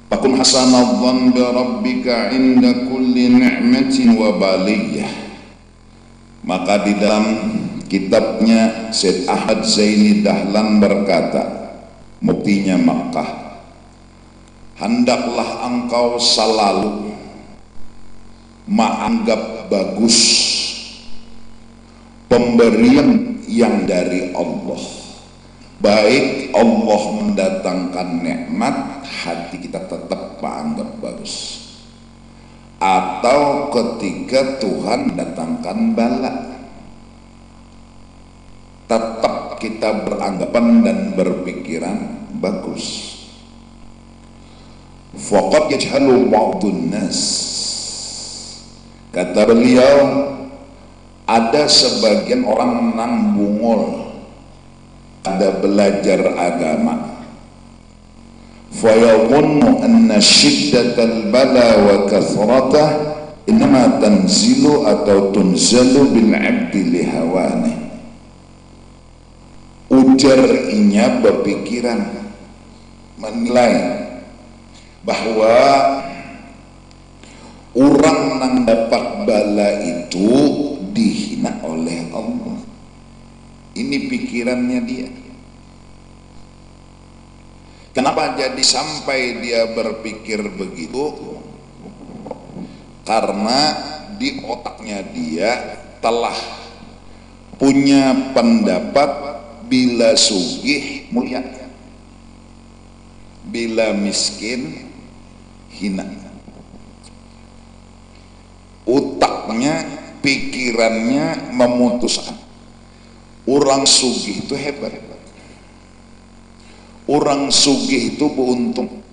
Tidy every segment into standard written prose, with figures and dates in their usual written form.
Fakun hasanadhan bi rabbika inda kulli ni'matin wa baliyah. Maka di dalam kitabnya Syed Ahmad Zaini Dahlan berkata, muftinya Makkah, hendaklah engkau selalu menganggap bagus pemberian yang dari Allah. Baik Allah mendatangkan nikmat, hati kita tetap menganggap bagus, atau ketika Tuhan mendatangkan bala, tetap kita beranggapan dan berpikiran bagus. Faqad yajhalu ba'dun nas, kata beliau, ada sebagian orang nang bungul ada belajar agama, fayadhunnu anna syiddatal bala wa kathratah innama tanzilu atau tunzalu bil abdi lihawane. Ujar inya berpikiran menilai bahwa orang yang dapat bala itu dihina oleh Allah. Ini pikirannya dia. Kenapa jadi sampai dia berpikir begitu? Karena di otaknya dia telah punya pendapat bila sugih mulia, bila miskin hina. Otaknya, pikirannya memutuskan orang sugih itu hebat, orang sugih itu beruntung,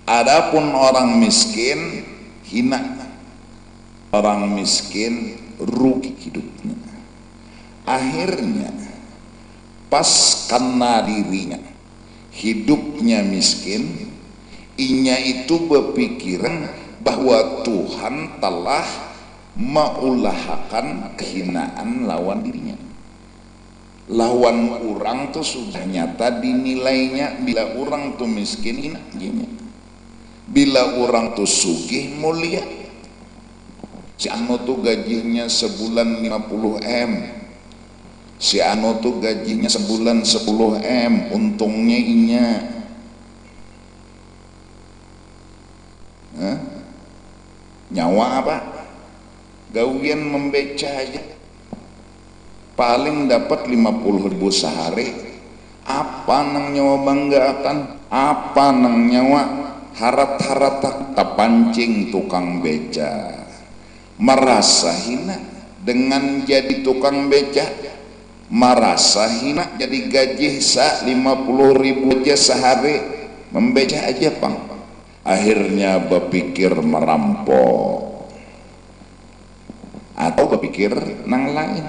adapun orang miskin hina, orang miskin rugi hidupnya. Akhirnya pas kena dirinya hidupnya miskin, inya itu berpikiran bahwa Tuhan telah mengulahkan kehinaan lawan dirinya. Lawan orang tuh sudah nyata dinilainya, bila orang tuh miskin hina, bila orang tuh sugih mulia. Si anu tuh gajinya sebulan 50 M, si anu tuh gajinya sebulan 10 M, untungnya inya. Nyawa apa? Gawian membeca aja paling dapat 50.000 sehari. Apa nang nyawa banggakan? Apa nang nyawa harat-harat tak pancing tukang beca? Merasa hina dengan jadi tukang beca, merasa hina jadi gaji 50.000 aja sehari membeca aja pang. Akhirnya berpikir merampok atau berpikir nang lain.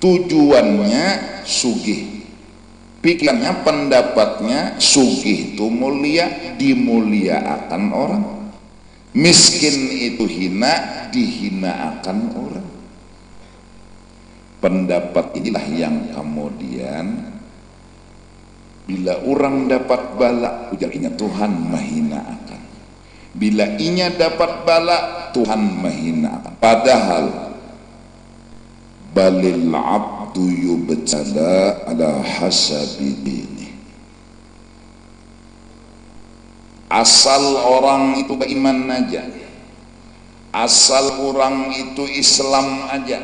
Tujuannya sugih, pikirannya, pendapatnya sugih itu mulia, dimuliakan orang. Miskin itu hina, dihina akan orang. Pendapat inilah yang kemudian bila orang dapat bala, ujarnya Tuhan menghina akan. Bila inya dapat bala, Tuhan menghina akan. Padahal balil abdu yubtala ala hasabi dini. Asal orang itu beriman aja, asal orang itu Islam aja,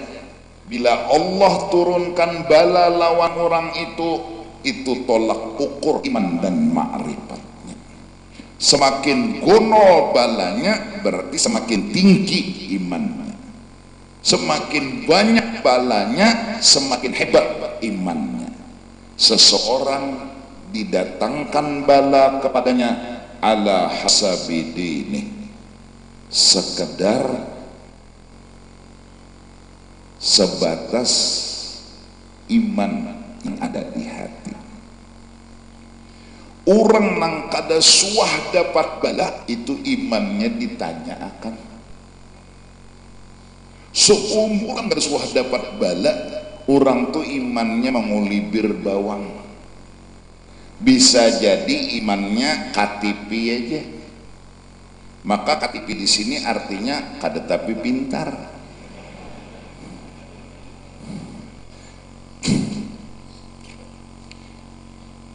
bila Allah turunkan bala lawan orang itu tolak ukur iman dan ma'rifatnya. Semakin kuno balanya berarti semakin tinggi imannya. Semakin banyak balanya, semakin hebat imannya. Seseorang didatangkan bala kepadanya ala hasabi dini, sekedar sebatas iman yang ada di hati. Orang nang kada suah dapat bala itu imannya ditanyakan. Seumuran bersuah dapat bala, orang tuh imannya mengulibir bawang. bisa jadi imannya KTP aja. Maka KTP di sini artinya kada tapi pintar.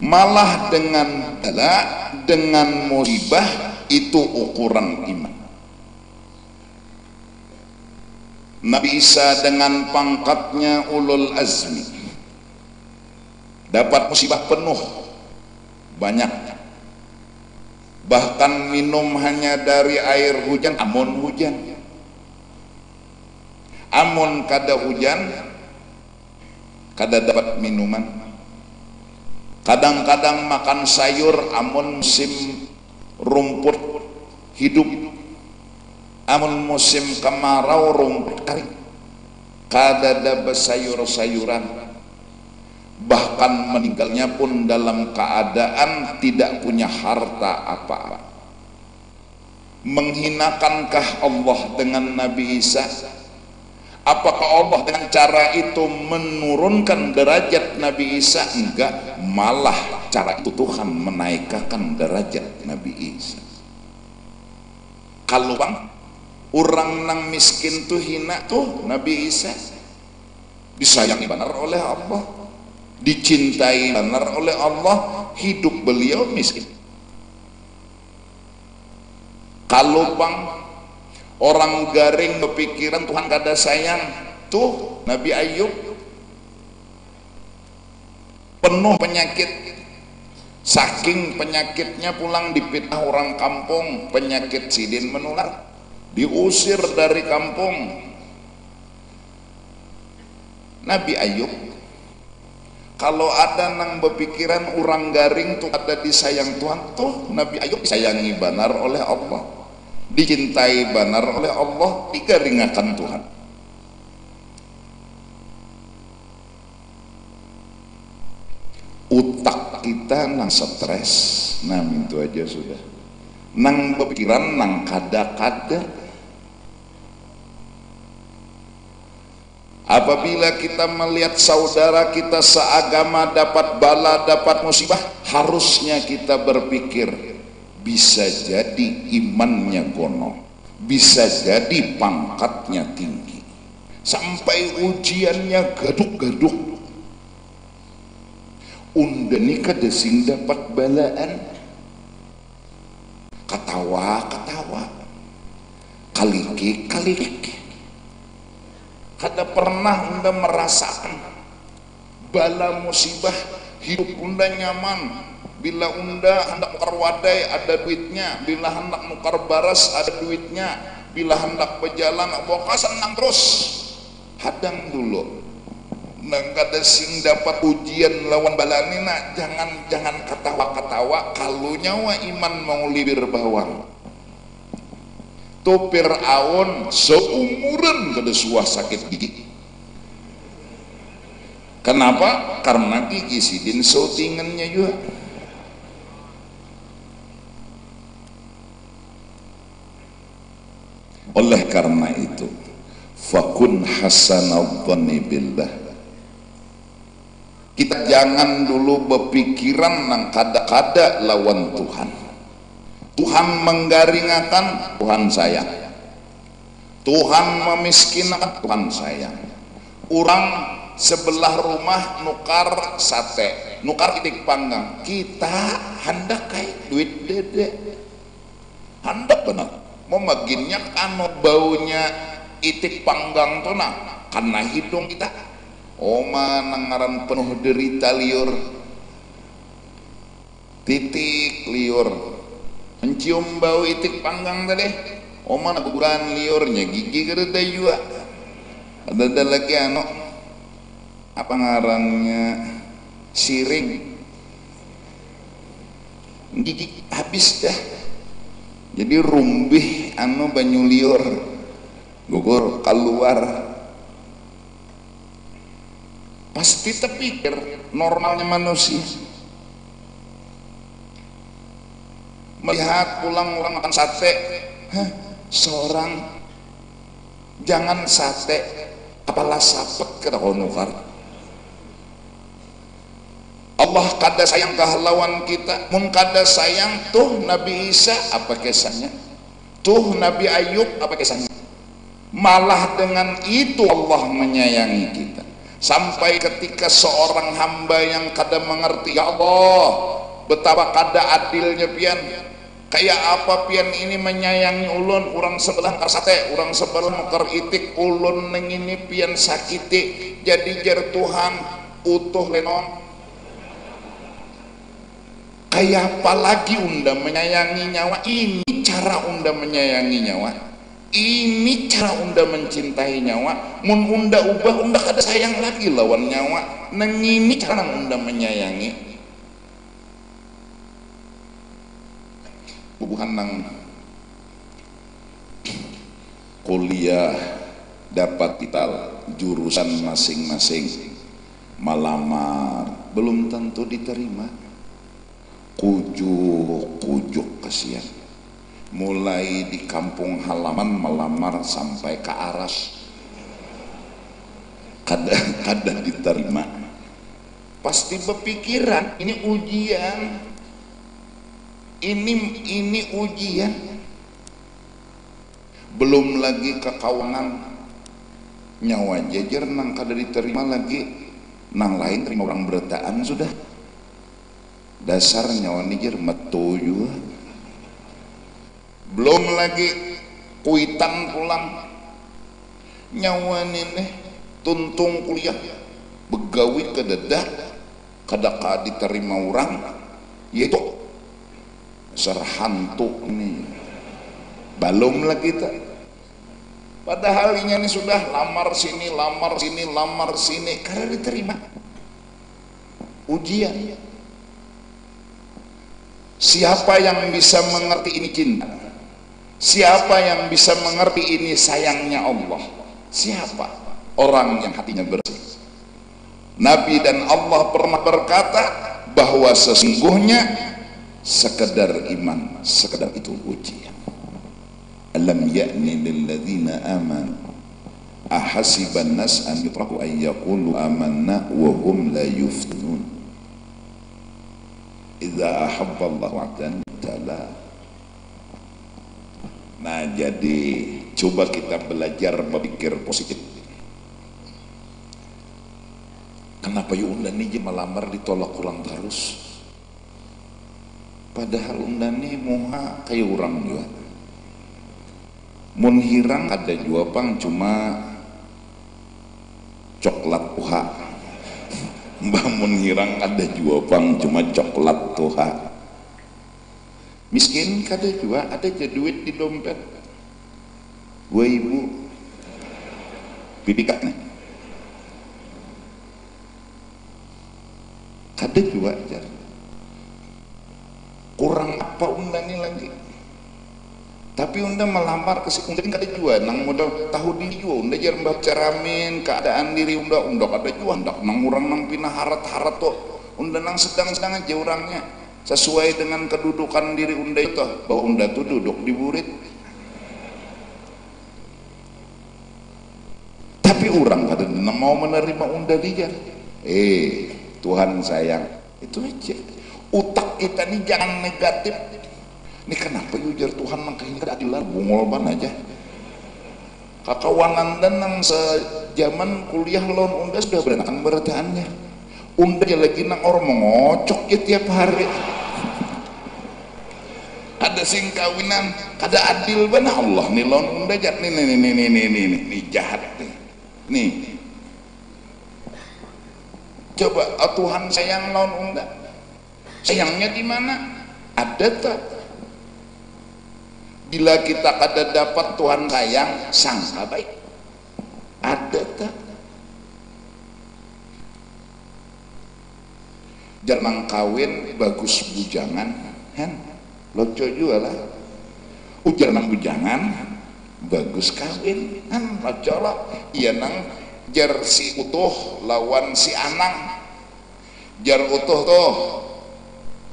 Malah dengan bala, dengan musibah itu ukuran iman. Nabi Isa dengan pangkatnya ulul azmi dapat musibah penuh banyak, bahkan minum hanya dari air hujan. Amun hujan, amun kada hujan kada dapat minuman. Kadang-kadang makan sayur amun musim rumput hidup, amun musim kemarau rumput kering, kada ada sayur-sayuran. Bahkan meninggalnya pun dalam keadaan tidak punya harta apa-apa. Menghinakanкah Allah dengan Nabi Isa? Apakah Allah dengan cara itu menurunkan derajat Nabi Isa? Enggak, malah cara itu Tuhan menaikkan derajat Nabi Isa. Kalau bang orang nang miskin tuh hina tuh, Nabi Isa disayangi benar oleh Allah, dicintai benar oleh Allah, hidup beliau miskin. Kalau bang orang garing berpikiran Tuhan kada sayang, tuh Nabi Ayub penuh penyakit, saking penyakitnya pulang dipitnah orang kampung, penyakit sidin menular, diusir dari kampung. Nabi Ayub kalau ada nang berpikiran orang garing tuh ada disayang Tuhan, tuh Nabi Ayub disayangi benar oleh Allah, dicintai benar oleh Allah, digaringakan Tuhan. Utak kita nang stres, nah itu aja sudah, nang berpikiran nang kada-kada. Apabila kita melihat saudara kita seagama dapat bala, dapat musibah, harusnya kita berpikir, bisa jadi imannya gonong, bisa jadi pangkatnya tinggi, sampai ujiannya gaduk-gaduk, undani kada sing dapat balaan, katawa-katawa, kaliki-kaliki, kada pernah unda merasakan bala musibah. Hidup unda nyaman bila unda hendak nukar wadai ada duitnya, bila hendak nukar baras ada duitnya, bila hendak berjalan boka senang terus. Hadang dulu nang kada sing dapat ujian lawan balani, nak jangan katawa-katawa. Kalau nyawa iman mau libir bawang tu Fir'aun seumuran kada suah sakit gigi. Kenapa? Karena gigi sidin soutingannya juga. Oleh karena itu, fakun hasanadh-dhanni billah. Kita jangan dulu berpikiran nang kada-kada lawan Tuhan. Tuhan menggaringakan, Tuhan sayang. Tuhan memiskinkan, Tuhan sayang. Orang sebelah rumah nukar sate, nukar itik panggang, kita hendak kayak duit dede, hendak benar. Mau baginnya kano baunya itik panggang tuh nah, karena hidung kita, oma nangaran penuh derita liur, titik liur. Mencium bau itik panggang tadi, oma nak ukuran liurnya gigi kada juga. Ada lagi apa ngarannya siring, gigi habis dah. Jadi rumbih banyu liur, gugur keluar. Pasti terpikir normalnya manusia. Melihat pulang orang makan sate, seorang jangan sate, kepala sapet kada nukar. Allah kada sayang kahlawan kita, mun kada sayang tuh Nabi Isa apa kisahnya, tuh Nabi Ayub apa kisahnya. Malah dengan itu Allah menyayangi kita, sampai ketika seorang hamba yang kada mengerti, ya Allah betapa kada adilnya pian, kayak apa pian ini menyayangi ulun, orang sebelah karsate, orang sebelah mekar itik, ulun neng ini pian sakiti, jadi jar Tuhan utuh lenon. Kayak apa lagi unda menyayangi nyawa, ini cara unda menyayangi nyawa, ini cara unda mencintai nyawa. Mun unda ubah, unda kada sayang lagi lawan nyawa, neng ini cara unda menyayangi. Bubuhan nang kuliah dapat kita jurusan masing-masing, malamar belum tentu diterima, kujuk kasihan, mulai di kampung halaman melamar sampai ke Aras, kada diterima. Pasti berpikiran ini ujian, ini ujian. Belum lagi kekawanan, nyawa jajar nang kada diterima lagi, nang lain terima orang bertaan sudah. Dasar nyawa nijer metu juga. Belum lagi kuitan pulang, nyawa nini tuntung kuliah, begawi kededah kada diterima orang, yaitu dasar hantu ini. Belum lagi tak, padahal ini sudah lamar sini, lamar sini, lamar sini, kada diterima. Ujian. Siapa yang bisa mengerti ini cinta? Siapa yang bisa mengerti ini sayangnya Allah? Siapa? Orang yang hatinya bersih. Nabi dan Allah pernah berkata bahwa sesungguhnya sekedar iman, sekedar itu ujian. Alam ya'ni lilladzina amanu ahasiban nas an yutraku an yaqulu amanna wa hum la yuftanun. Idza ahabballahu 'abdan ta'ala. Nah, jadi coba kita belajar berpikir positif. Kenapa unda nih melamar ditolak kurang terus? Padahal unda nih moha kayak orang juga. Mun hirang ada jua pang cuma coklat uha. Mbah mun hirang ada jua pang cuma coklat tuha. Miskin kada jua ada aja duit di dompet. Gua ibu bidikat nih. Kada jua aja. Kurang apa unda nih lagi? Tapi unda melamar ke si unda kada jua nang modal tahu diri jua unda jar mbah caramin keadaan diri unda kada jua ndak nang urang nang pinah harat-harat tuh unda nang sedang-sedang aja orangnya sesuai dengan kedudukan diri unda itu bahwa unda tuh duduk di burit. Tapi orang kada mau menerima unda dijar. Tuhan sayang itu aja. Utak kita nih jangan negatif. Ini kenapa ujar Tuhan makanya kada adilan bungol ban aja. Kakawanan dan nang sejaman kuliah lawan unda sudah berenakan berataannya. Unda aja lagi nang orang mengocok ya tiap hari. Ada sing kawinan kada adil bana Allah nih lawan unda jat nih jahat nih. Coba Tuhan sayang lawan unda. Sayangnya di mana? Ada tak? Bila kita kada dapat Tuhan sayang, sangka baik. Ada tak? Jangan kawin bagus bujangan, kan? Loco juga lah. Ujar nang bujangan, bagus kawin, kan? Loco lah. Iya nang jar si utuh lawan si anang. Jar utuh tuh.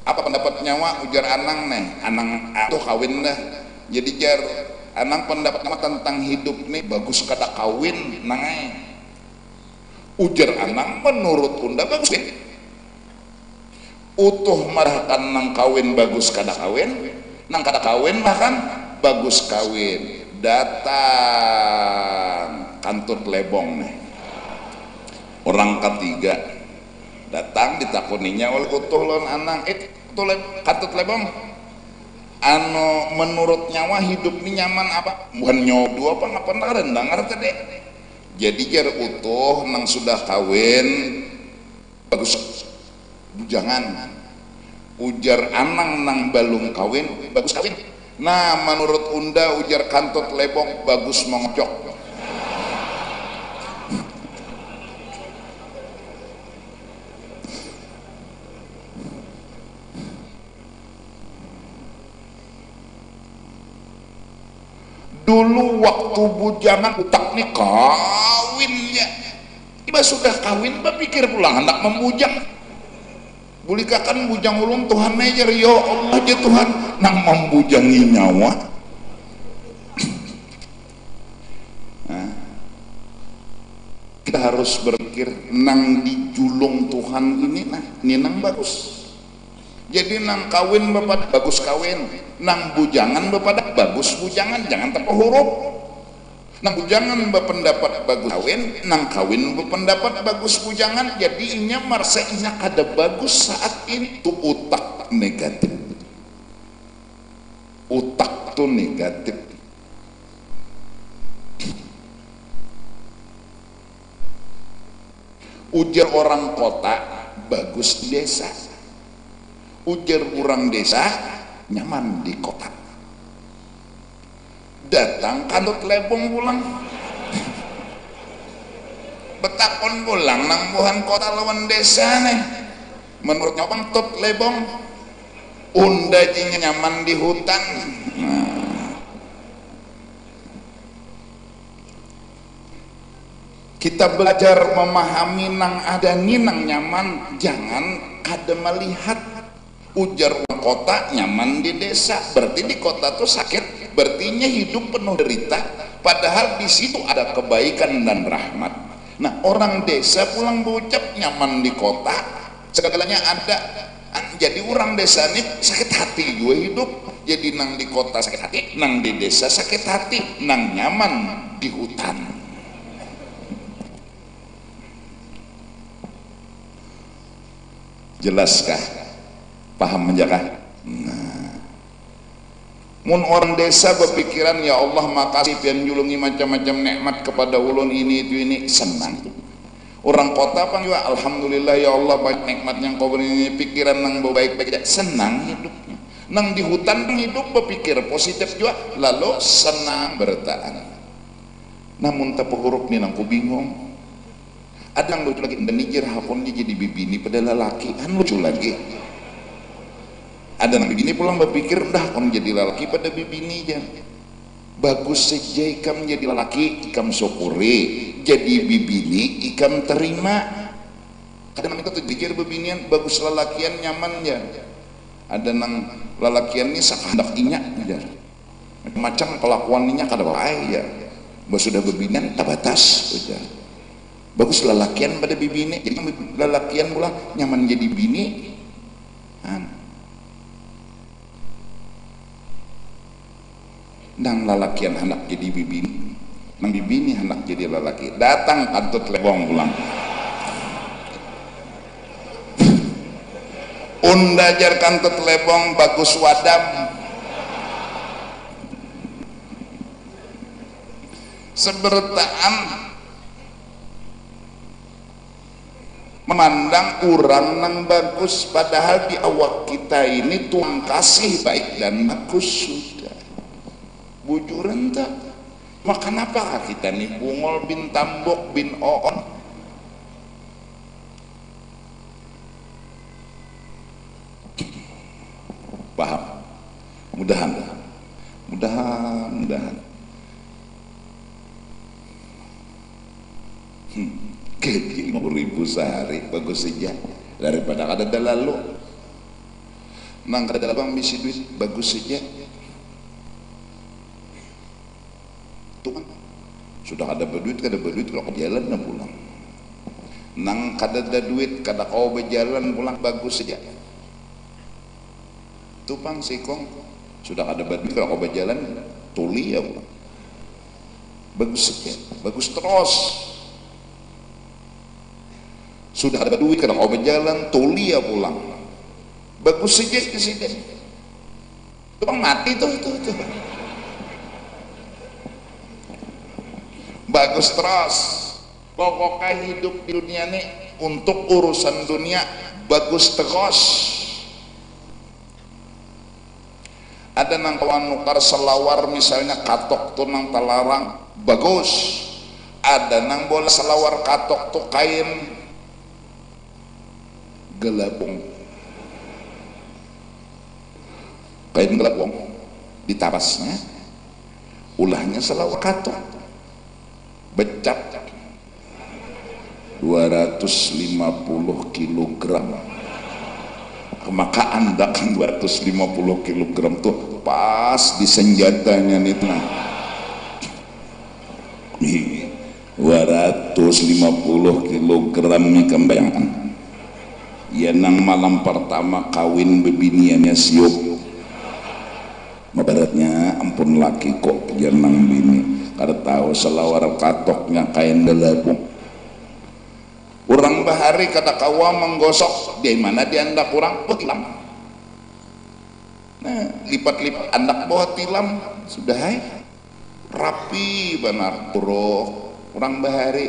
Apa pendapat nyawa? Ujar anang nih, anang tuh kawin dah. Jadi jar anang pendapat nama tentang hidup nih bagus kada kawin nangai. Ujar anang menurut unda bagus deh. utuh marahkan nang kawin bagus kada kawin, nang kada kawin bahkan bagus kawin. Datang kantut lebong nih, orang ketiga datang ditakuninya oleh utuh lon anang kantut lebong anu menurut nyawa hidup ini nyaman apa bukan nyodo apa ngapa rendang ngerti deh. Jadi jar utuh nang sudah kawin bagus bujangan, ujar anang nang balung kawin bagus kawin. Nah menurut unda ujar kantut lebong bagus mengocok. Dulu waktu bujangan utak nih kawinnya iba sudah kawin berpikir pulang hendak membujang bulikakan bujang ulung Tuhan mejer ya Allah aja Tuhan nang membujangi nyawa. Nah, kita harus berpikir nang dijulung Tuhan ini nah ini nang bagus. Jadi nang kawin bapak bagus kawin, nang bujangan bapak bagus bujangan, jangan tepo huruf. Nang bujangan berpendapat bagus kawin, nang kawin berpendapat bagus bujangan. Jadi inya marsainya kada bagus saat ini tuh utak negatif. Utak tuh negatif. Ujar orang kota bagus di desa. Ujar orang desa nyaman di kota. Datang kantut lebong pulang betakon pulang nang buhan kota lawan desa nih menurut nyopang tot lebong unda jinya nyaman di hutan. Nah, kita belajar memahami nang ada nang nyaman jangan kada melihat. Ujar orang kota nyaman di desa berarti di kota tuh sakit, berartinya hidup penuh derita padahal di situ ada kebaikan dan rahmat. Nah orang desa pulang berucap nyaman di kota segalanya ada, jadi orang desa ini sakit hati gue hidup. Jadi nang di kota sakit hati, nang di desa sakit hati, nang nyaman di hutan. Jelaskah? Paham menjaga? Nah, mun orang desa berpikiran ya Allah makasih pian julungi macam-macam nikmat kepada ulun ini itu ini senang. Orang kota pun juga alhamdulillah ya Allah banyak nikmat yang kau beri, pikiran nang baik-baik senang hidupnya. Nang di hutan hidup berpikir positif juga lalu senang bertahan. Namun tak huruf nih nang ku bingung. Ada yang lucu lagi dan nijir hapon dia jadi bibini pada lelaki kan lucu lagi. Ada yang begini pulang berpikir dah kon jadi lelaki pada bibini aja bagus saja ikam jadi lelaki ikam syukuri jadi bibini ikam terima. Kadang itu terpikir bibinian bagus lelakian nyaman ya. Ada nang lelakian ini sakandak inyak ya macam kelakuannya kada baik ya sudah bibinian tabatas ya. Bagus lelakian pada bibini jadi lelakian pula nyaman jadi bini. Nang lalakian hendak jadi bibini, nang bibini hendak jadi lalaki. Datang kantut lebong pulang. Unda jar kantut lebong bagus wadam. Sebertaan memandang orang nang bagus padahal di awak kita ini Tuhan kasih baik dan bagus sudah. Bujuran tak makan apa kita nih Bungol bin Tambok bin Oon paham mudahan gaji 50.000 sehari bagus saja daripada kada lalu nang kada labang bisi duit bagus saja. Tuhan sudah ada berduit kada berduit kalau jalan dan pulang nang kada ada duit kada kau berjalan pulang bagus saja tupang sikong sudah ada babi kalau obat jalan tuli ya bagus ya, bagus terus. Sudah ada duit kalau obat jalan tuli ya pulang bagus saja ke sini. Tupang mati tuh bagus terus. Pokoknya hidup di dunia ini untuk urusan dunia bagus terus. Ada nang kawan nukar selawar misalnya katok tuh nang talarang bagus. Ada nang bola selawar katok tuh kain gelabung, kain gelabung ditarasnya ulahnya selawar katok becak 250 kilogram. Maka anda kan 250 kilogram tuh pas di senjatanya nih nah 250 kilogram nih kebayangkan ya nang malam pertama kawin bebiniannya siup mabaratnya ampun laki kok ya nang bini kada tahu selawar katoknya kain gelabung. Orang bahari kata kawa menggosok di mana di andak kurang tilam. Nah, lipat-lipat andak bawah tilam sudah hai rapi benar bro. Orang bahari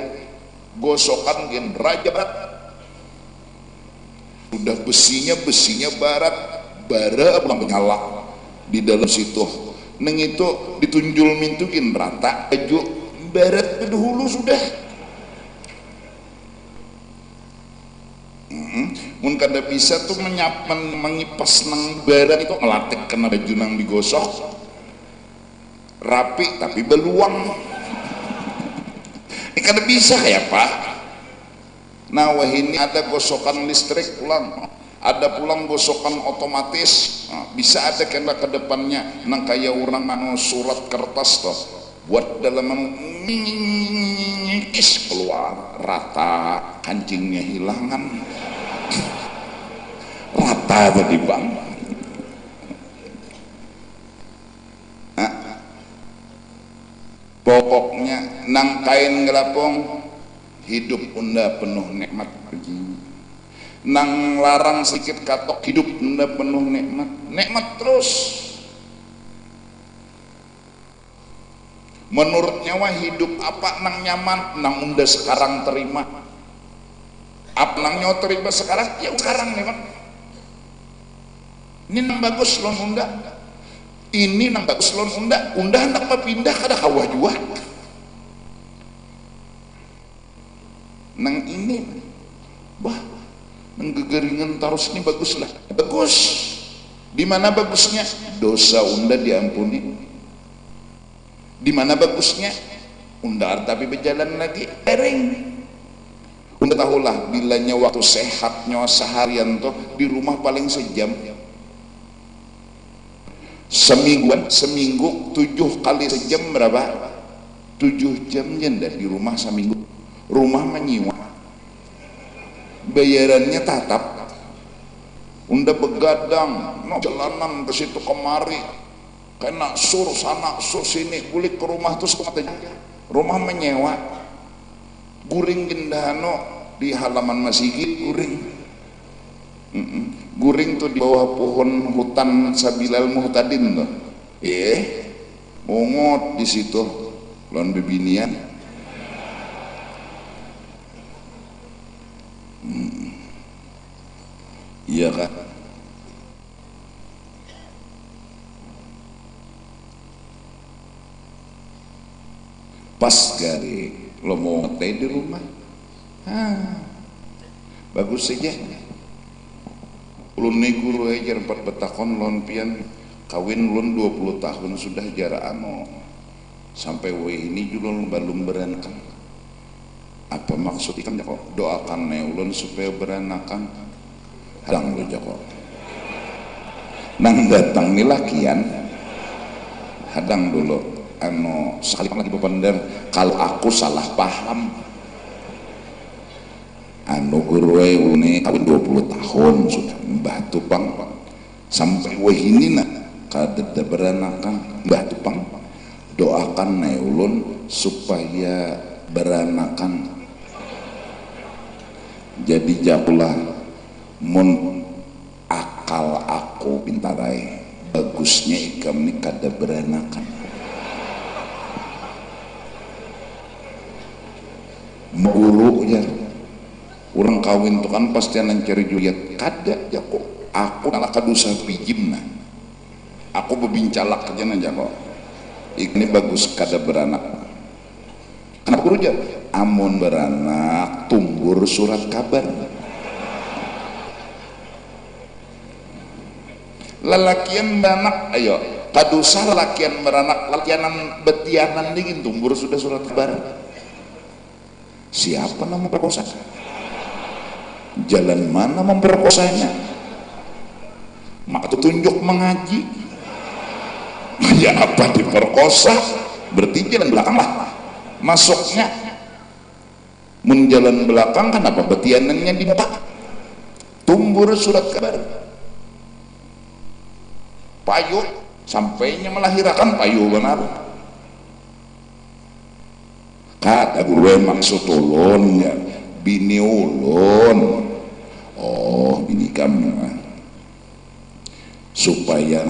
gosokan gen rajabat. Sudah besinya barat bara pulang nyala di dalam situ. Neng itu ditunjul mintukin rata baju barat kedahulu sudah. Mun kada bisa tuh mengipas nang barat itu ngelatik kena baju nang digosok rapi tapi beluang. Ini kada bisa kayak pak. Nah wah ini ada gosokan listrik pulang, ada pulang gosokan otomatis. Nah, bisa ada kena ke depannya nang kayak orang anu surat kertas tuh buat dalam is keluar rata kancingnya hilangan rata tadi bang. Nah, pokoknya nang kain gelapung hidup unda penuh nikmat nang larang sedikit katok hidup unda penuh nikmat terus. Menurut nyawa hidup apa nang nyaman nang unda sekarang terima apa nang nyawa terima sekarang ya sekarang nih pak. Ini nang bagus lon unda ini nang bagus lon unda hendak pindah kada kawah jua nang ini bah nang gegeringan terus ini bagus lah bagus. Di mana bagusnya dosa unda diampuni. Di mana bagusnya unda tapi berjalan lagi ering. Unda tahulah bilanya waktu sehatnya seharian tuh di rumah paling sejam. Seminggu 7 kali sejam berapa? 7 jam janda di rumah seminggu. Rumah menyiwa bayarannya tatap. Unda begadang no jalanan ke situ kemari kena sur sana sur sini kulik ke rumah terus katanya rumah menyewa guring gendano di halaman masjid guring. Guring tuh di bawah pohon hutan Sabilal Muhtadin tuh. Mongot di situ lawan bebinian. Iya kan? Pas gari lo mau ngeteh di rumah. Bagus saja. Ulun nih guru aja 4 betakon lon pian kawin ulun 20 tahun sudah jarak anu sampai ini juga belum beranakan. Apa maksud ikan kok doakan ulun supaya beranakan hadang lu joko nang datang nih lakian hadang dulu anu sekali lagi bepender kalau aku salah paham anu guru ulun kawin 20 tahun sudah batu bang sampai wahinina kada beranakan mbah tupang doakan neulun supaya beranakan. Jadi jakulah mun akal aku pintarai bagusnya ikam ini kada beranakan. Guru ya orang kawin tuh kan pasti cari juliet kada ya kok aku malah kadusa pijim nah aku bebincalak aja aja kok ini bagus kada beranak. Kenapa guru aja amun beranak tumbur surat kabar lalakian beranak ayo kadusa lalakian beranak lakianan betianan dingin tumbur sudah surat kabar. Siapa nama perkosa? Jalan mana memperkosanya? Maka tunjuk mengaji. Ya apa diperkosa? Berarti jalan belakang lah. Masuknya mun jalan belakang kan apa betianannya di muka? Tumbur surat kabar. Payu sampainya melahirkan payu benar. Kata gue maksud ulun ya bini ulun oh bini kamu supaya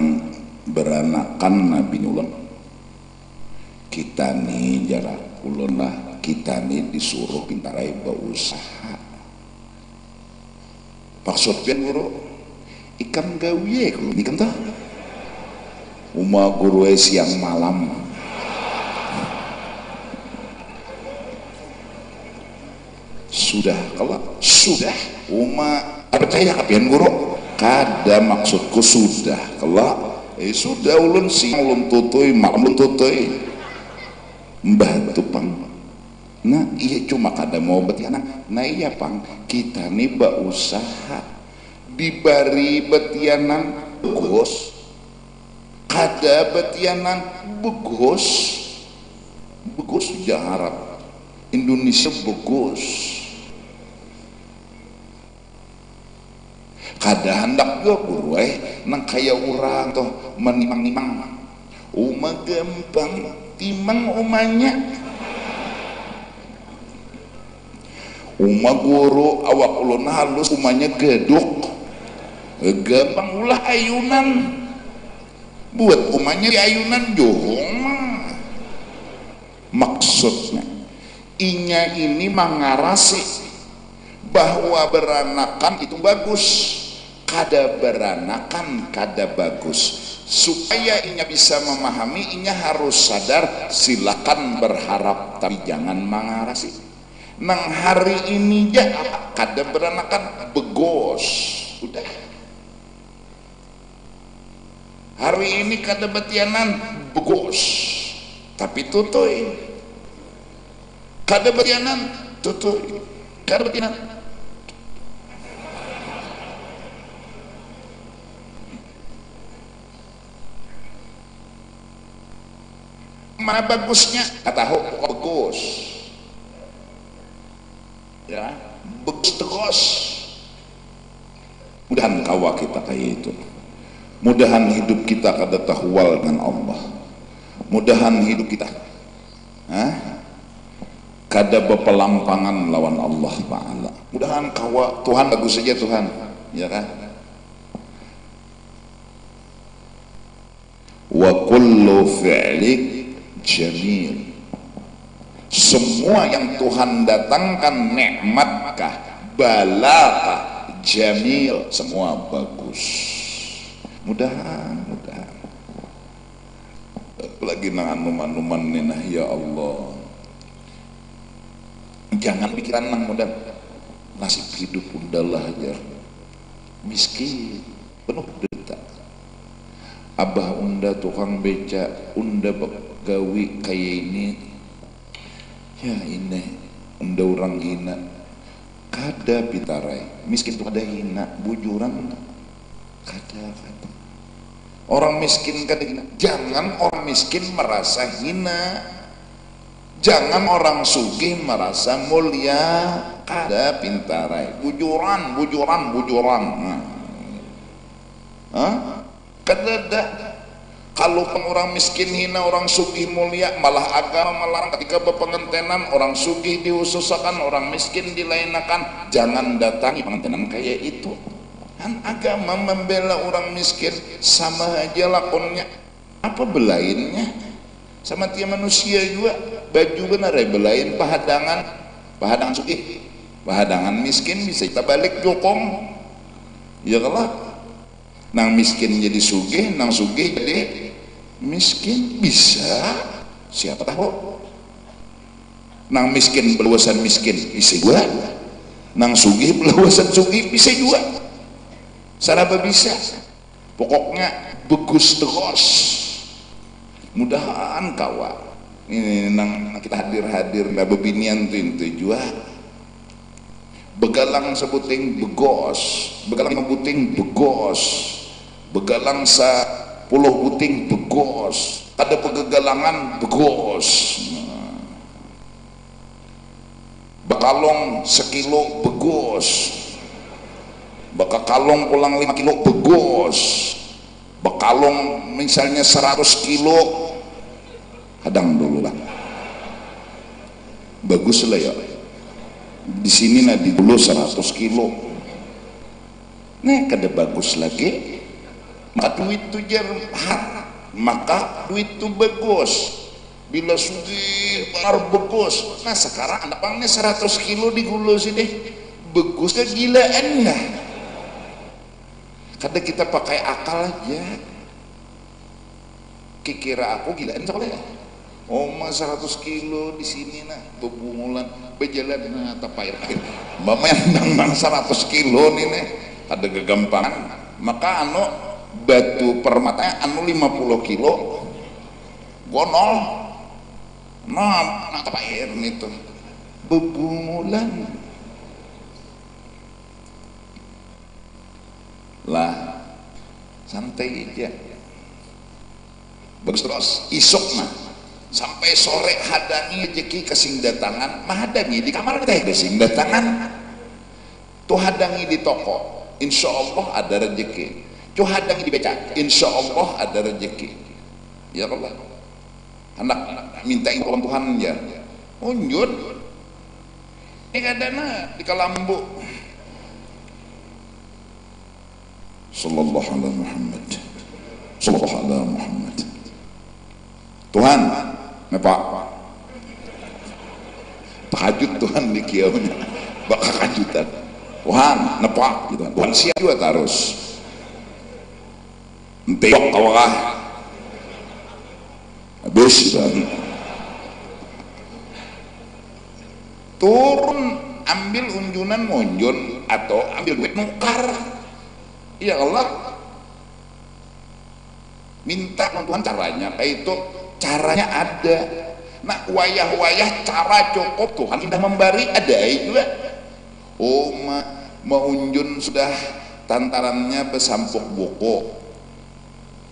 beranakan nah bini ulun kita nih jarak ulun lah kita nih disuruh pintarai berusaha maksudnya guru ikam gawe kalau ikam tah guru siang malam sudah kalau sudah percaya kapian guru kada maksudku sudah kalau sudah ulun siang ulun tutui malam ulun tutui mbah tupang nah iya cuma kada mau betianan nah iya pang kita nih berusaha dibari betianan bagus kada betianan bagus jangan harap Indonesia bagus kada hendak juga guru nang kaya orang tuh menimang-nimang uma gampang timang umanya uma guru awak ulun halus umanya geduk gampang ulah ayunan buat umanya di ayunan johong maksudnya inya ini mengarasi bahwa beranakan itu bagus kada beranakan kada bagus supaya inya bisa memahami inya harus sadar silakan berharap tapi jangan mengarasi nang hari ini ya kada beranakan begos udah hari ini kada betianan begos tapi tutui kada betianan tutui kada betianan mana bagusnya kata bagus ya bagus terus mudahan kawa kita kayak itu mudahan hidup kita kada tahwal dengan Allah mudahan hidup kita kada berpelampangan lawan Allah Ta'ala mudahan kawa Tuhan bagus saja Tuhan ya kan wa kullu fi'lik jamil semua yang Tuhan datangkan nikmatkah balakah jamil semua bagus mudahan lagi nang numan ninah ya Allah jangan pikiran nang mudah nasib hidup undalah aja miskin penuh derita abah unda tukang beca unda gawi kayak ini ya ini unda orang hina kada pitarai miskin tuh kada hina bujuran kada orang miskin kada hina jangan orang miskin merasa hina jangan orang sugih merasa mulia kada pintarai bujuran Kadada kalau orang miskin hina, orang sugih mulia, malah agama melarang ketika berpengentenan orang sugih diususakan, orang miskin dilainakan. Jangan datangi pengentenan kayak itu. Kan agama membela orang miskin, sama aja lakonnya. Apa belainnya? Sama tiap manusia juga. Baju benar ya belain pahadangan sugih, pahadangan miskin bisa kita balik jokong. Ya kalau nang miskin jadi sugih, nang sugih jadi miskin, bisa, siapa tahu. Nang miskin beluasan miskin bisa juga, nang sugih beluasan sugih bisa juga. Saraba bisa. Pokoknya bagus terus. Mudahan kawan. Ini nang kita hadir lah bebinian tu juga. Begalang sebuting begos, begalang buting begos, begalang sa puluh buting begos, ada pegagalangan begos. Bekalong sekilo begos, bekalong pulang 5 kilo begos, bekalong misalnya 100 kilo, hadang dulu lah, bagus lah ya. Di sini nah di dulu 100 kilo, nih kada bagus lagi. Maka duit tu maka duit tu bagus. Bila sugih baru bagus. Nah sekarang anak pangnya 100 kilo di gula sini bagus kegilaan lah. Kadang kita pakai akal aja. Kira aku gilaan soalnya. Oma 100 kilo di sini nah bebungulan berjalan nah tapair mama yang nang 100 kilo nih nih ada kegampangan. Maka batu permatanya 50 kilo gonol nah tapair nih tuh bebungulan lah, santai aja bagus terus isok nah sampai sore hadangi rezeki kesing datangan, mahadangi di kamar kita kesing datangan tuh hadangi di toko, insya Allah ada rezeki. Tuh hadangi di beca, insya Allah ada rezeki. Ya Allah, anak minta tolong Tuhan ya, unjun ini kadana di Kalambu. Sallallahu alaihi Muhammad, sallallahu alaihi Muhammad. Tuhan Pak tahajud Tuhan di kiaunya bakal kajutan Tuhan nepak gitu. Tuhan siap juga terus entek kawah habis dan turun ambil unjunan monjon atau ambil duit nukar. Ya Allah minta Tuhan caranya kayak itu. Caranya ada. Nah wayah-wayah cara cukup Tuhan sudah memberi ada juga. Oh mau unjun sudah tantarannya besampuk buku,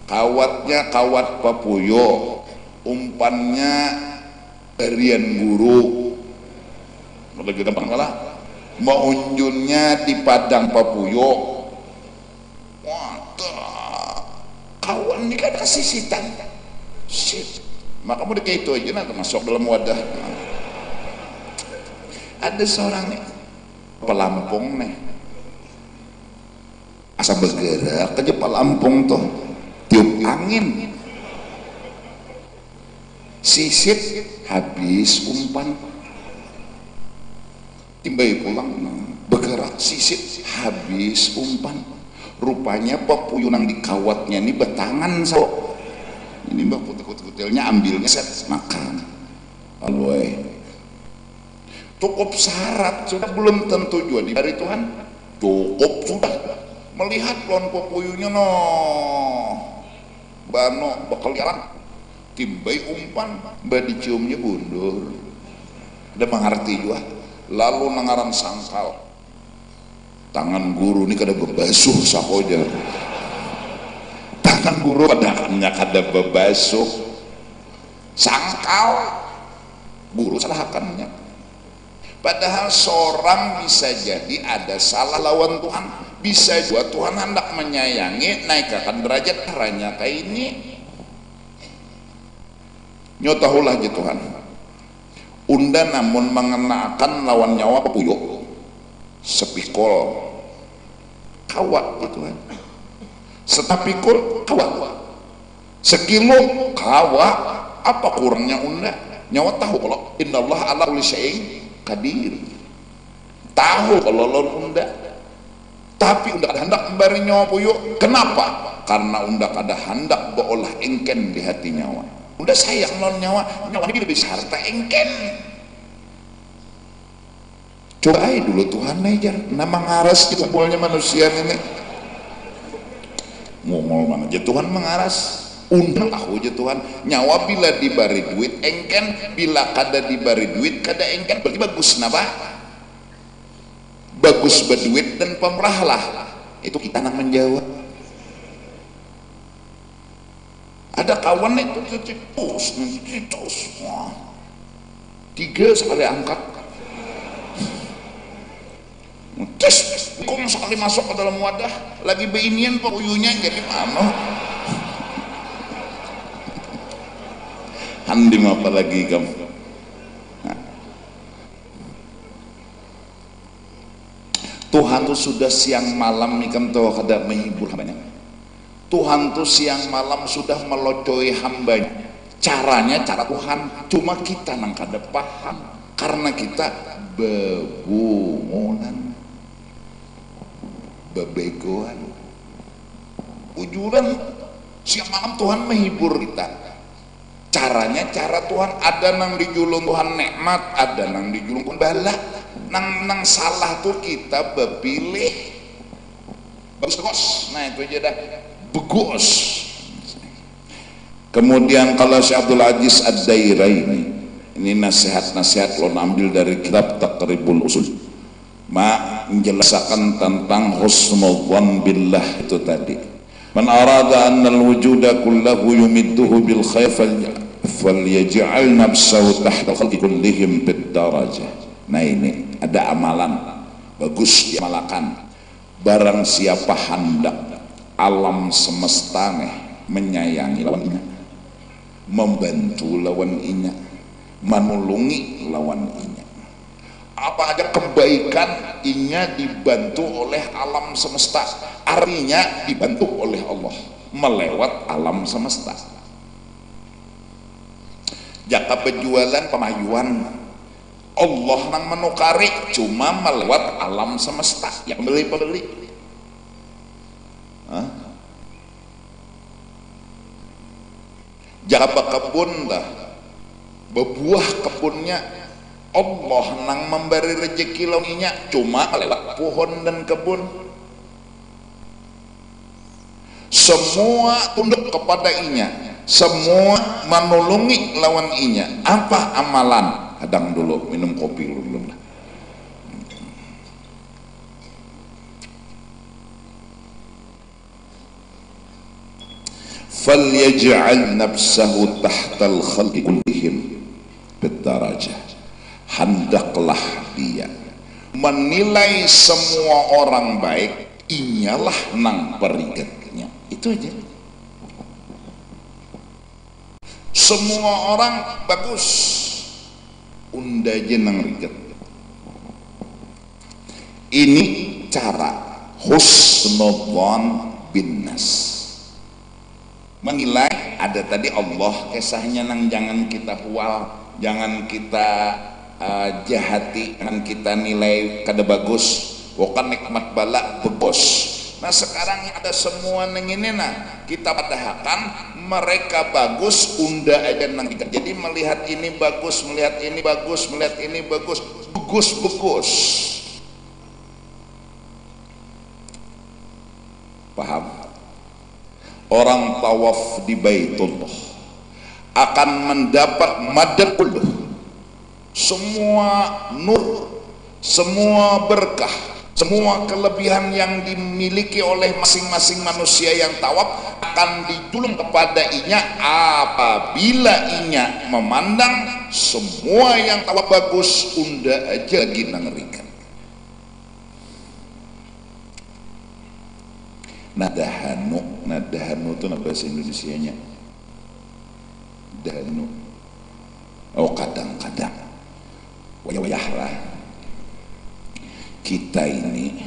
kawatnya kawat papuyo, umpannya berian guru. Lebih gampang malah mau unjunnya di padang papuyo. Wah kawan ini kan kasih sitan shit. Maka mau kayak itu aja nanti masuk dalam wadah. Ada seorang nih pelampung nih asa bergerak aja pelampung tuh tiup angin sisit habis umpan timbai pulang bergerak sisit habis umpan rupanya pepuyunang di kawatnya ini betangan so ini mbak kutil-kutilnya ambilnya set makan alway cukup syarat sudah belum tentu juga dari Tuhan cukup sudah melihat lawan popuyunya no bano bakal jalan timbai umpan mbak diciumnya bundur udah mengerti juga lalu nangaran sangkal tangan guru ini kada berbasuh sahoja tangan guru padahalnya kada berbasuh sangkal guru salahkannya padahal seorang bisa jadi ada salah lawan Tuhan bisa juga Tuhan hendak menyayangi naikkan derajat caranya kayak ini nyotahulah aja Tuhan unda namun mengenakan lawan nyawa puyuk sepikul kawa gitu kan setapikul kawa sekilo kawa apa kurangnya unda nyawa tahu kalau innallaha ala kulli syai'in qadir tahu kalau lawan unda tapi unda kada hendak memberi nyawa puyuk kenapa karena unda kada hendak beolah engken di hati nyawa unda sayang lawan nyawa ini lebih harta engken coba aja dulu Tuhan aja nama ngaras kita bolanya manusia ini ngomong mana aja Tuhan mengaras undang aku aja Tuhan nyawa bila diberi duit engken bila kada diberi duit kada engken berarti bagus napa bagus berduit dan pemrah lah itu kita nang menjawab ada kawan itu terus tiga sekali angkat tes kok sekali masuk ke dalam wadah lagi beinian pokoknya jadi mana handim apa lagi kamu Tuhan tuh sudah siang malam ikan tuh kada menghibur hambanya Tuhan tuh siang malam sudah melocoi hambanya caranya cara Tuhan cuma kita nang kada paham karena kita bebungunan bebegoan ujuran siang malam Tuhan menghibur kita caranya cara Tuhan ada nang dijulung Tuhan nikmat ada nang dijulung Tuhan bala nang salah tuh kita bepilih bagus nah itu aja dah bagus kemudian kalau Syekh Abdul Aziz Ad-Dairaini ini nasihat-nasihat lo ambil dari kitab Taqribul Usul menjelaskan tentang husnudzan billah itu tadi man arada anna al-wujuda kullahu yumidduhu bil khair falyaj'al nafsahu tahta khalqi kullihim bid darajah nah ini ada amalan bagus diamalkan barang siapa hendak alam semesta menyayangi lawan inya membantu lawan inya menulungi lawan inya apa aja kebaikan inya dibantu oleh alam semesta artinya dibantu oleh Allah melewat alam semesta jaka penjualan pemahyuan Allah nang menukari cuma melewat alam semesta yang beli-beli jaka kebun dah berbuah kebunnya Allah nang memberi rezeki launinya cuma lewat pohon dan kebun semua tunduk kepada inya semua menolongi lawan inya apa amalan hadang dulu minum kopi dulu falyaj'al nafsahu tahtal khalqi kullihim bidarajah hendaklah dia menilai semua orang baik inyalah nang perigatnya itu aja semua orang bagus unda aja nang rigat ini cara husnudzan binnas menilai ada tadi Allah kisahnya nang jangan kita hual jangan kita jahati jangan kita nilai kada bagus bukan nikmat bala bagus nah sekarang ada semua nang ini nah kita padahakan mereka bagus unda aja nang kita jadi melihat ini bagus melihat ini bagus melihat ini bagus bagus paham orang tawaf di Baitullah akan mendapat madadullah semua nur semua berkah semua kelebihan yang dimiliki oleh masing-masing manusia yang tawaf akan dijulung kepada inya apabila inya memandang semua yang tawaf bagus unda aja lagi nangerikan nadahanu itu bahasa Indonesianya dahanu. Oh, kadang-kadang wayah-wayahlah kita ini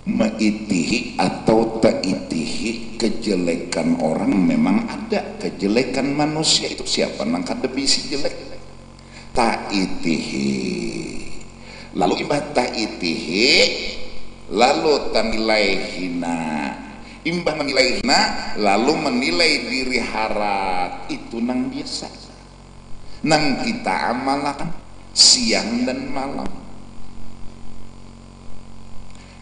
meitihi atau taitihi kejelekan orang. Memang ada kejelekan manusia itu, siapa nang kadepi si jelek taitihi, lalu imbah taitihi lalu tanilai hina, imbah menilai hina lalu menilai diri harat, itu nang biasa nang kita amalkan siang dan malam.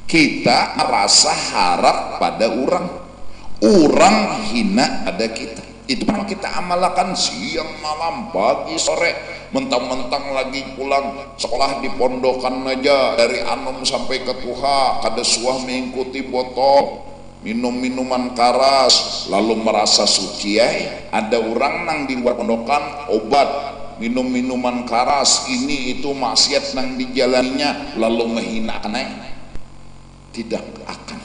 Kita merasa harap pada orang hina ada kita, itu memang kita amalkan siang malam pagi sore. Mentang-mentang lagi pulang sekolah di pondokan aja dari anom sampai ke tuha kada suah mengikuti botol minum minuman karas lalu merasa suci. Ada orang nang di luar pondokan obat minum minuman karas ini itu maksiat nang dijalaninya lalu menghina aneh. Tidak akan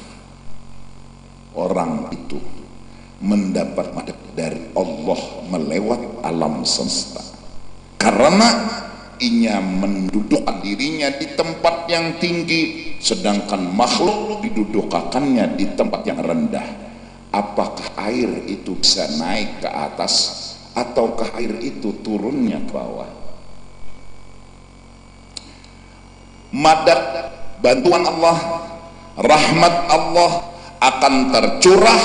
orang itu mendapat madad dari Allah melewat alam semesta, karena inya mendudukkan dirinya di tempat yang tinggi, sedangkan makhluk didudukkannya di tempat yang rendah. Apakah air itu bisa naik ke atas ataukah air itu turunnya ke bawah? Madad, bantuan Allah, rahmat Allah akan tercurah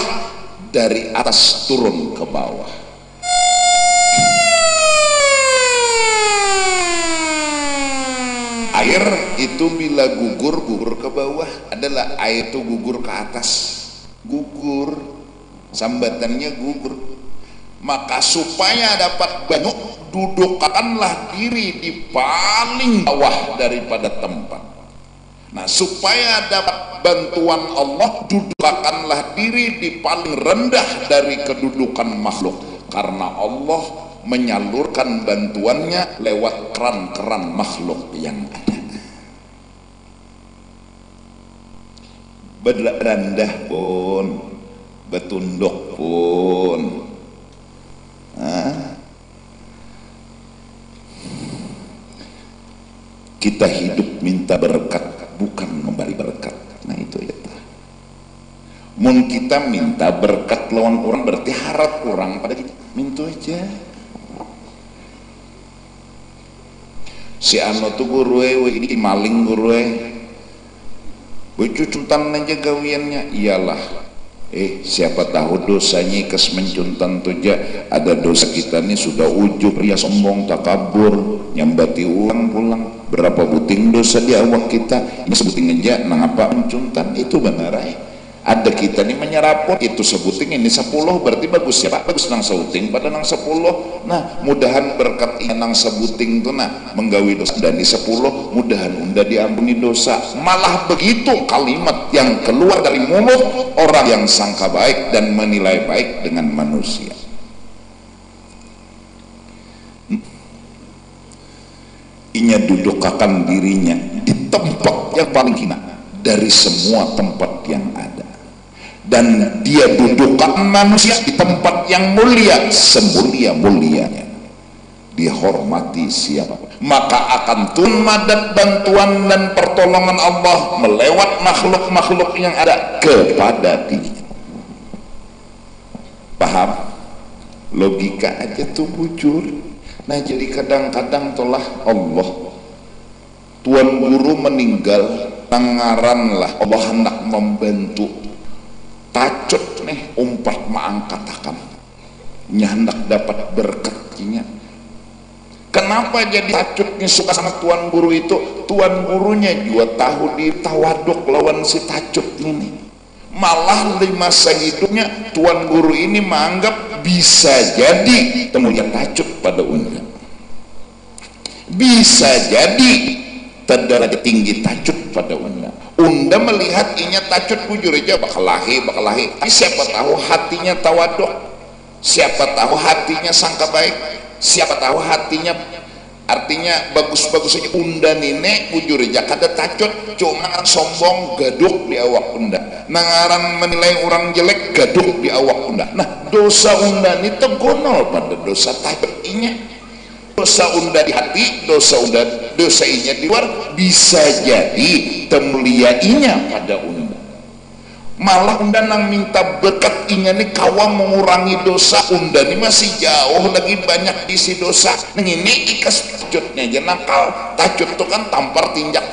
dari atas turun ke bawah. Air itu bila gugur ke bawah adalah air itu gugur ke atas, gugur sambatannya gugur. Maka supaya dapat banyak, dudukkanlah diri di paling bawah daripada tempat. Nah, supaya dapat bantuan Allah, dudukkanlah diri di paling rendah dari kedudukan makhluk, karena Allah menyalurkan bantuannya lewat keran-keran makhluk yang ada. Berendah pun, betunduk pun, kita hidup minta berkat, bukan memberi berkat. Nah itu ya. Mun kita minta berkat lawan orang berarti harap orang pada kita. Minta aja. Si anu tuh guru ini maling guru cucutan aja gawiannya. Iyalah. Siapa tahu dosanya kes mencuntan tuja, ada dosa kita nih sudah ujub, ria sombong, takabur, nyambati ulang pulang. Berapa buting dosa di awak kita, ini sebuting aja, nang apa mencuntan, itu benar ada kita nih menyerapot, itu sebuting ini 10, berarti bagus ya Pak, bagus nang sebuting pada nang 10. Nah mudahan berkat ini nang sebuting tuh nah menggawi dosa dan di 10 mudahan unda diampuni dosa. Malah begitu kalimat yang keluar dari mulut orang yang sangka baik dan menilai baik dengan manusia. Inya dudukkan dirinya di tempat yang paling hina dari semua tempat yang ada, dan dia dudukkan manusia di tempat yang mulia, semulia-mulianya, dihormati siapa, maka akan turun madad, bantuan dan pertolongan Allah melewat makhluk-makhluk yang ada kepada dia. Paham? Logika aja tuh bujur. Nah jadi kadang-kadang telah Allah Tuan Guru meninggal, tangaranlah Allah hendak membantu tacut nih umpat maang katakan nya hendak dapat berkatnya. Kenapa jadi tacutnya suka sama Tuan Guru itu? Tuan Gurunya juga tahu di tawaduk lawan si tacut ini. Malah di masa hidupnya Tuan Guru ini menganggap bisa jadi temunya tacut pada unda, bisa jadi terdarah tinggi tacut pada unda. Unda melihat inya tacut bujur aja bakalahi. Tapi siapa tahu hatinya tawaduk, siapa tahu hatinya sangka baik, siapa tahu hatinya artinya bagus-bagus aja unda nine bujur aja kada tacut cuma sombong gaduk di awak unda nangaran menilai orang jelek gaduk di awak unda. Nah dosa unda ini tegonol pada dosa tacut inya, dosa unda di hati, dosa inya di luar bisa jadi temuliainya pada unda. Malah unda nang minta berkat inya nih kawan mengurangi dosa unda nih masih jauh lagi banyak isi dosa. Nah ini ikas tajutnya aja nakal. Tajut tuh kan tampar tinjak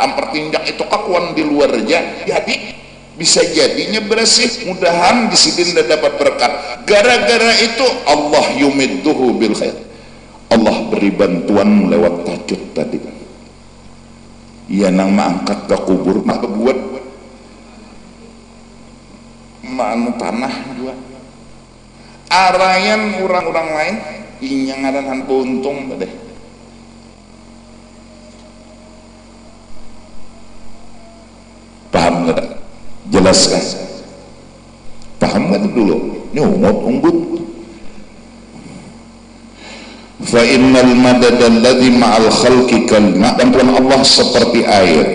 itu kakuan di luar aja. Jadi bisa jadinya bersih. Mudahan di sini anda dapat berkat. Gara-gara itu Allah yumidduhu bil khair. Allah beri bantuan lewat tajud tadi. Iya nang angkat ke kubur mah buat manu tanah juga arayan orang-orang lain inya ngaran untung deh. Paham gak? Jelaskan. Paham gak dulu? Nyumut unggul. Fa innal madad alladhi ma'al khalqi kal ma', dan Tuhan Allah seperti air.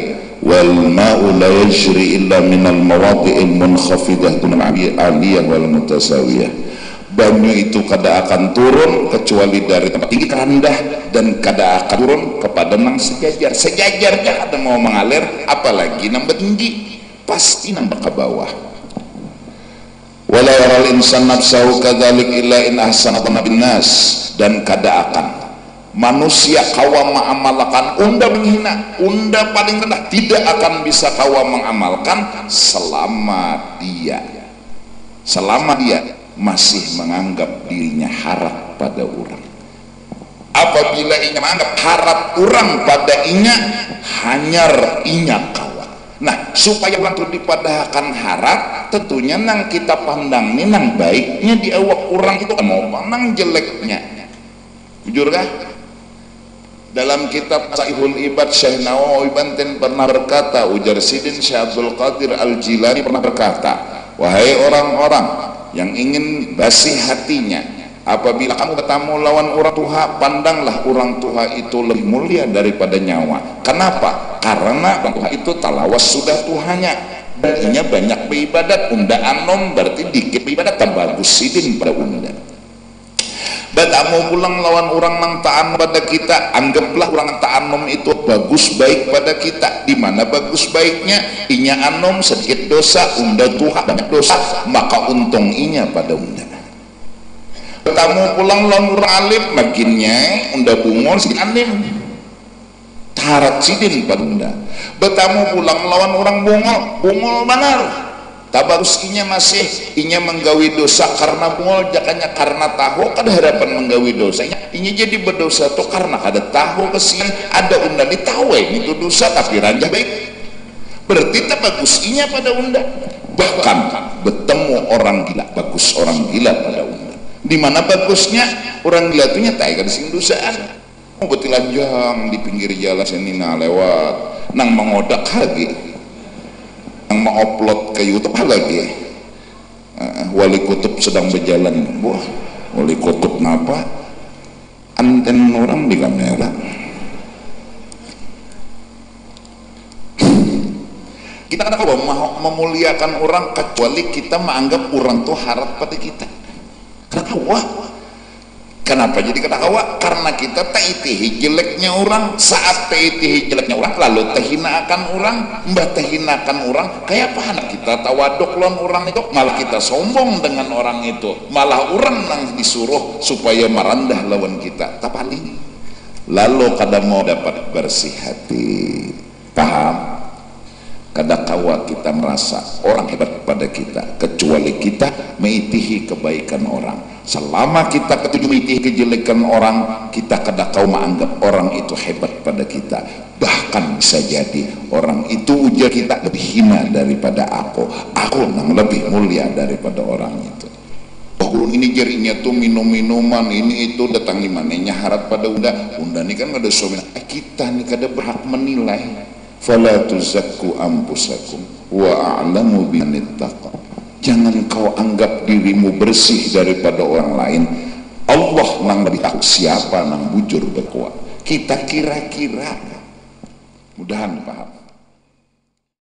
Wal ma'u la yajri illa minal mawadi'il munkhafidah dunal aliyah wal mutasawiyah. Banyu itu kada akan turun kecuali dari tempat tinggi ke rendah, dan kada akan turun kepada nang sejajar. Sejajarnya ada mau mengalir, apalagi nambah tinggi, pasti nambah ke bawah. Wala yaral insan nafsahu kadzalik illa in ahsana bin nas, dan kada akan manusia kawa mengamalkan unda menghina, unda paling rendah tidak akan bisa kawa mengamalkan selama dia masih menganggap dirinya harap pada orang. Apabila inya menganggap harap orang pada inya, hanyar inya kawa. Nah supaya bantu dipadahkan harap, tentunya nang kita pandang ini nang baiknya di awak orang itu mau nang jeleknya. Jujur kah? Dalam kitab Sahihul Ibad Syekh Nawawi Banten pernah berkata, ujar Sidin Syekh Abdul Qadir Al-Jilani pernah berkata, wahai orang-orang yang ingin bersih hatinya, apabila kamu ketemu lawan orang tua, pandanglah orang tua itu lebih mulia daripada nyawa. Kenapa? Karena orang tua itu talawas sudah Tuhannya, dan inya banyak beribadat. Unda anom berarti dikit beribadat, bagus Sidin pada unda. Batamu pulang lawan orang nang ta'an pada kita, anggaplah orang ta'anom itu bagus baik pada kita. Di mana bagus baiknya? Inya anom sedikit dosa, unda Tuhan banyak dosa, maka untung inya pada unda. Batamu pulang lawan orang alim, makinnya unda bungol sedikit alim, tarat sidin pada unda. Batamu pulang lawan orang bungol benar. Tabarus inya masih inya menggawi dosa karena bungol, jakanya karena tahu kada harapan menggawi dosanya inya jadi berdosa tuh karena ada tahu kesian ada unda ditawe itu dosa tapi ranjah baik, berarti tak bagus inya pada unda. Bahkan bertemu orang gila, bagus orang gila pada unda. Di mana bagusnya orang gila tuh nyata kan sing dosaan mau betilanjang di pinggir jalan senina lewat nang mengodak lagi yang mau upload ke YouTube lagi. Wali kutub sedang berjalan, wah wali kutub ngapa anten orang di kamera. Kita kadang mau memuliakan orang kecuali kita menganggap orang tuh harap pada kita. Kenapa? Kenapa jadi ketawa? Karena kita taitihi jeleknya orang. Saat taitihi jeleknya orang lalu tehinakan orang, mbah tehinakan orang, kayak apa anak kita tawaduk lawan orang itu, malah kita sombong dengan orang itu, malah orang yang disuruh supaya merendah lawan kita. Tapaling lalu kada mau dapat bersih hati. Paham? Kada kawa kita merasa orang hebat pada kita kecuali kita meitihi kebaikan orang. Selama kita ketujuh meitihi kejelekan orang, kita kada kau menganggap orang itu hebat pada kita. Bahkan bisa jadi orang itu ujar kita lebih hina daripada aku yang lebih mulia daripada orang itu. Oh ini jarinya tuh minum-minuman ini itu datang di mananya harap pada unda ini kan ada suami. Kita nih kada berhak menilai. Fala tuzakku ampusakum wa a'lamu bimanittaqa. Jangan kau anggap dirimu bersih daripada orang lain. Allah nang lebih tahu siapa nang bujur berkuat. kita kira-kira, mudahan paham.